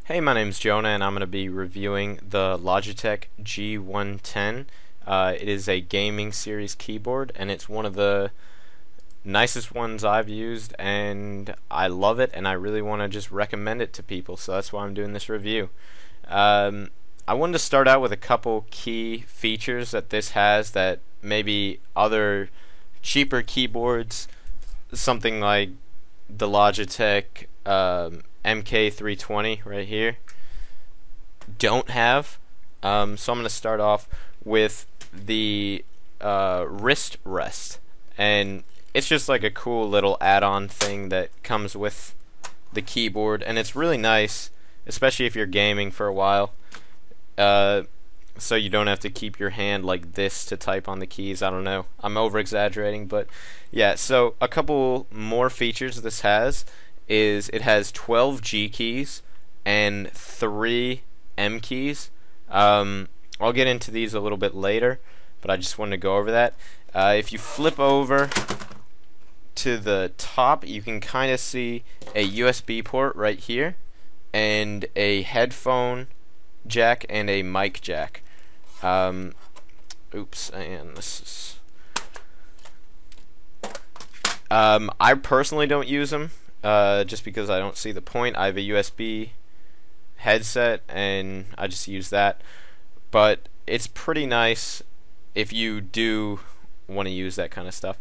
Hey, my name's Jonah, and I'm going to be reviewing the Logietech G110. It is a gaming series keyboard, and it's one of the nicest ones I've used, and I love it, and I really want to just recommend it to people, so that's why I'm doing this review. I wanted to start out with a couple key features that this has that maybe other cheaper keyboards, something like the Logitech MK320 right here, don't have. So I'm going to start off with the wrist rest, and it's just like a cool little add-on thing that comes with the keyboard, and it's really nice, especially if you're gaming for a while. So you don't have to keep your hand like this to type on the keys. I don't know, I'm over exaggerating, but yeah. So a couple more features this has is it has 12 G keys and 3 M keys. I'll get into these a little bit later, but I just wanted to go over that. If you flip over to the top, you can kind of see a USB port right here, and a headphone jack and a mic jack. Oops, and this is. I personally don't use them, just because I don't see the point. I have a USB headset, and I just use that. But it's pretty nice if you do want to use that kind of stuff.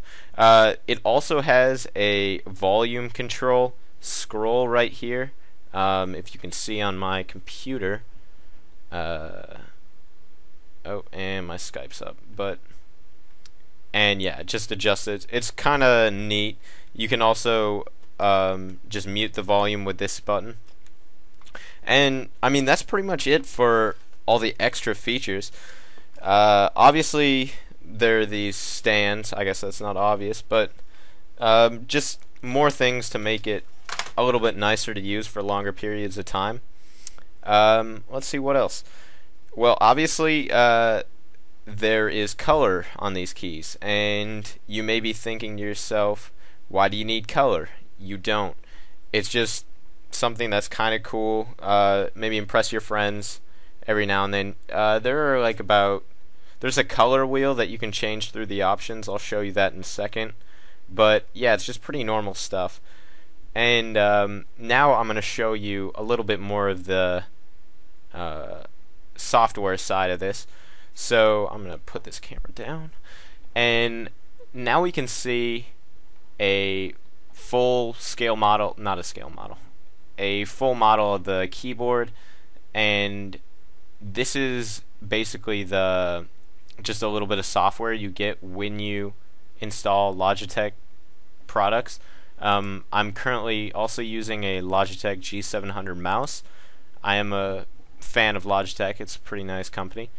It also has a volume control scroll right here. If you can see on my computer. Oh, and my Skype's up, and yeah, just adjust it. It's kind of neat. You can also just mute the volume with this button, and I mean that's pretty much it for all the extra features. Obviously, there are these stands. I guess that's not obvious, but just more things to make it a little bit nicer to use for longer periods of time. Let's see what else. Well, obviously, there is color on these keys, and you may be thinking to yourself, why do you need color? You don't. It's just something that's kind of cool. Maybe impress your friends every now and then. There are there's a color wheel that you can change through the options. I'll show you that in a second. But yeah, it's just pretty normal stuff. And now I'm going to show you a little bit more of the software side of this. So I'm going to put this camera down, and now we can see a full scale model, not a scale model, a full model of the keyboard. And this is basically just a little bit of software you get when you install Logitech products. I'm currently also using a Logitech G700 mouse. I am a fan of Logitech. It's a pretty nice company.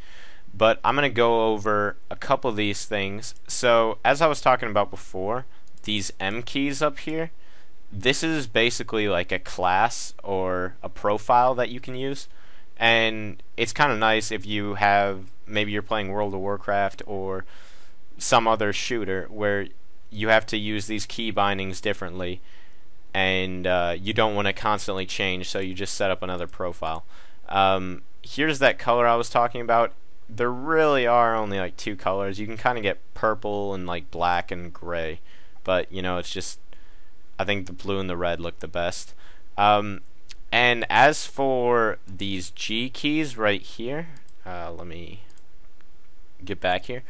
But I'm going to go over a couple of these things. So, as I was talking about before, these M keys up here, this is basically like a class or a profile that you can use. And it's kind of nice if you have, maybe you're playing World of Warcraft or some other shooter where you have to use these key bindings differently, and you don't want to constantly change, so you just set up another profile. Here's that color I was talking about. There really are only like 2 colors. You can kind of get purple and like black and gray, but you know, it's just, I think the blue and the red look the best. And as for these G keys right here, let me get back here.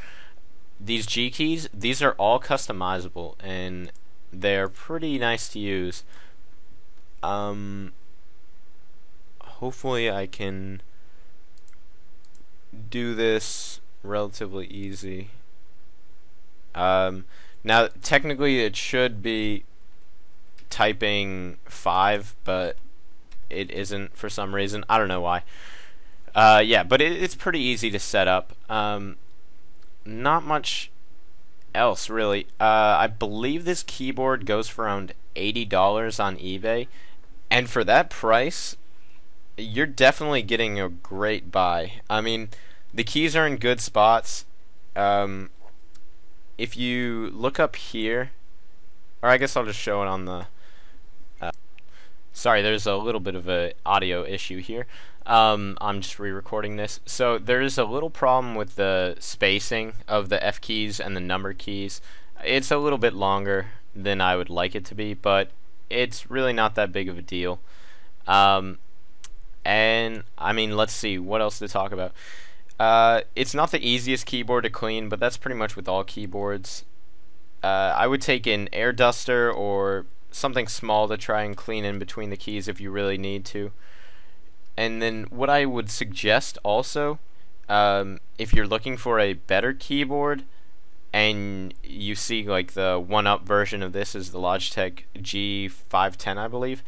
These G keys, these are all customizable, and they're pretty nice to use. Hopefully I can do this relatively easy. Now technically it should be typing 5, but it isn't for some reason. I don't know why. Yeah, but it's pretty easy to set up. Not much else really. I believe this keyboard goes for around $80 on eBay, and for that price, you're definitely getting a great buy. I mean, the keys are in good spots. If you look up here, or I guess I'll just show it on the Sorry, there's a little bit of a audio issue here. I'm just re-recording this. So there's a little problem with the spacing of the F keys and the number keys. It's a little bit longer than I would like it to be, but it's really not that big of a deal. And I mean, let's see what else to talk about. It's not the easiest keyboard to clean, but that's pretty much with all keyboards. I would take an air duster or something small to try and clean in between the keys if you really need to. And then what I would suggest also, if you're looking for a better keyboard and you see like the one-up version of this is the Logietech G110, I believe,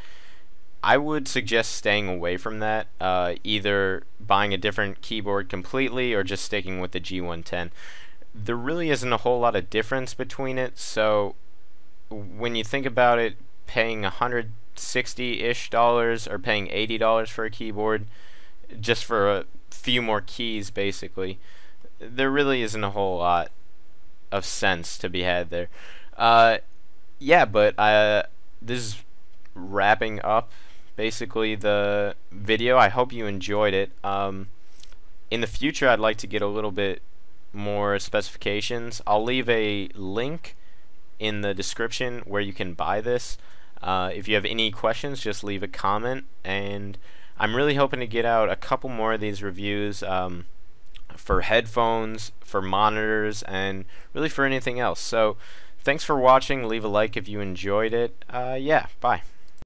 I would suggest staying away from that, either buying a different keyboard completely or just sticking with the G110. There really isn't a whole lot of difference between it, so when you think about it, paying $160-ish or paying $80 for a keyboard just for a few more keys, basically, there really isn't a whole lot of sense to be had there. Yeah, but this is wrapping up basically the video. I hope you enjoyed it. In the future, I'd like to get a little bit more specifications. I'll leave a link in the description where you can buy this. If you have any questions, just leave a comment, and I'm really hoping to get out a couple more of these reviews for headphones, for monitors, and really for anything else. So thanks for watching. Leave a like if you enjoyed it. Yeah, bye.